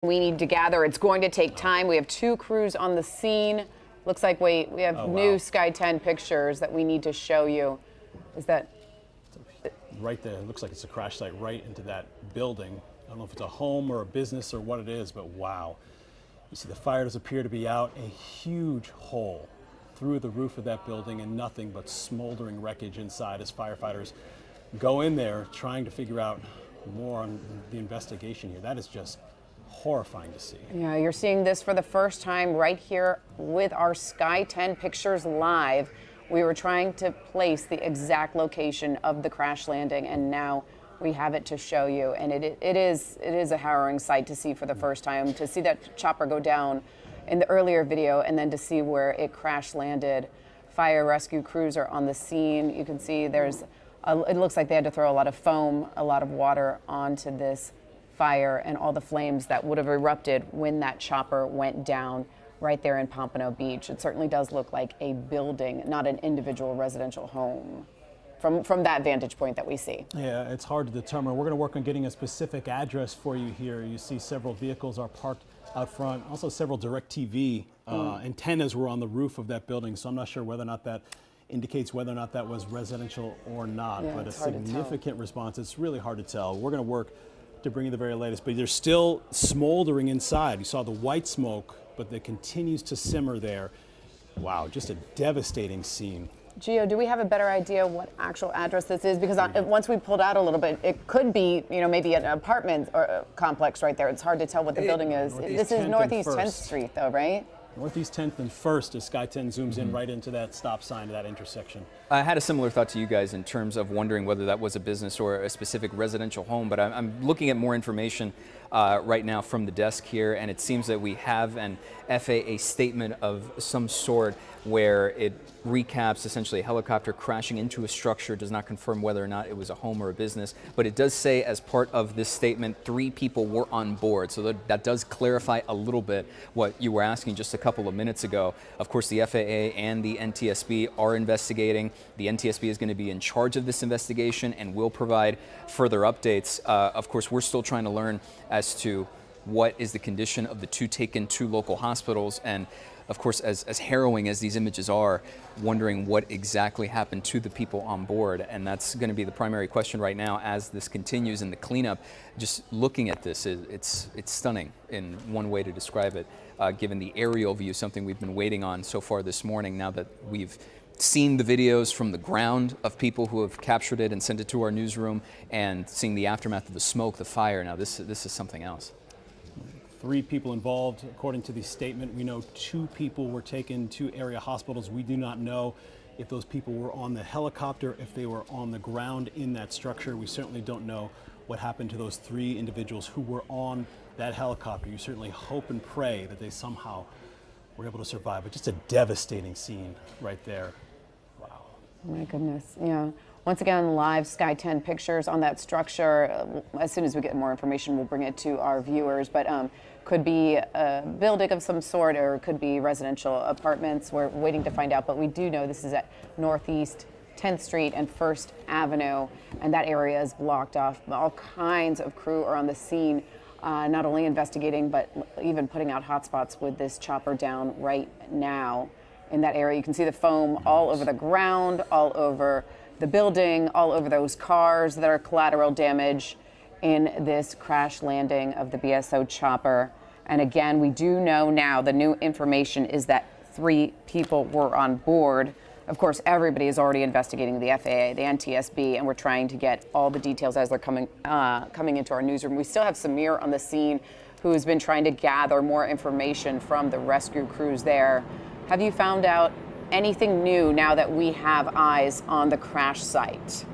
We need to gather. It's going to take time. We have 2 crews on the scene. Looks like we have new Sky 10 pictures that we need to show you. Is that right there? It looks like it's a crash site right into that building. I don't know if it's a home or a business or what it is, but wow. You see the fire does appear to be out. A huge hole through the roof of that building and nothing but smoldering wreckage inside as firefighters go in there trying to figure out more on the investigation here. That is just horrifying to see. Yeah, you're seeing this for the first time right here with our Sky 10 pictures live. We were trying to place the exact location of the crash landing, and now we have it to show you. And it is a harrowing sight to see for the first time, to see that chopper go down in the earlier video and then to see where it crash landed. Fire rescue crews are on the scene. You can see it looks like they had to throw a lot of foam, a lot of water onto this fire and all the flames that would have erupted when that chopper went down right there in Pompano Beach. It certainly does look like a building, not an individual residential home from that vantage point that we see. Yeah, it's hard to determine. We're going to work on getting a specific address for you here. You see several vehicles are parked out front. Also several DirecTV antennas were on the roof of that building, so I'm not sure whether or not that indicates whether or not that was residential or not, yeah, but a significant response. It's really hard to tell. We're going to work to bring you the very latest, but there's still smoldering inside. You saw the white smoke, but it continues to simmer there. Wow, just a devastating scene. Gio, do we have a better idea what actual address this is? Because once we pulled out a little bit, it could be, maybe an apartment or a complex right there. It's hard to tell what the building is. This is Northeast 10th Street, though, right? Northeast 10th and 1st as Sky 10 zooms in right into that stop sign of that intersection. I had a similar thought to you guys in terms of wondering whether that was a business or a specific residential home, but I'm looking at more information right now from the desk here, and it seems that we have an FAA statement of some sort where it recaps essentially a helicopter crashing into a structure, does not confirm whether or not it was a home or a business, but it does say as part of this statement 3 people were on board, so that does clarify a little bit what you were asking just a couple of minutes ago. Of course, the FAA and the NTSB are investigating. The NTSB is going to be in charge of this investigation and will provide further updates. Of course, we're still trying to learn as to what is the condition of the 2 taken to local hospitals, and of course, as harrowing as these images are, wondering what exactly happened to the people on board. And that's going to be the primary question right now as this continues in the cleanup. Just looking at this, it's stunning in one way to describe it, given the aerial view, something we've been waiting on so far this morning, now that we've seen the videos from the ground of people who have captured it and sent it to our newsroom, and seeing the aftermath of the smoke, the fire. Now this is something else. 3 people involved, according to the statement. We know 2 people were taken to area hospitals. We do not know if those people were on the helicopter, if they were on the ground in that structure. We certainly don't know what happened to those 3 individuals who were on that helicopter. You certainly hope and pray that they somehow were able to survive, but just a devastating scene right there. Wow. Oh my goodness, yeah. Once again, live Sky 10 pictures on that structure. As soon as we get more information, we'll bring it to our viewers, but could be a building of some sort, or it could be residential apartments. We're waiting to find out, but we do know this is at Northeast 10th Street and 1st Avenue, and that area is blocked off. All kinds of crew are on the scene, not only investigating, but even putting out hotspots with this chopper down right now in that area. You can see the foam all over the ground, all over the building, all over those cars that are collateral damage in this crash landing of the BSO chopper. And again, we do know now, the new information is that 3 people were on board. Of course, everybody is already investigating, the FAA, the NTSB, and we're trying to get all the details as they're coming into our newsroom. We still have Samir on the scene, who's been trying to gather more information from the rescue crews there. Have you found out anything new now that we have eyes on the crash site?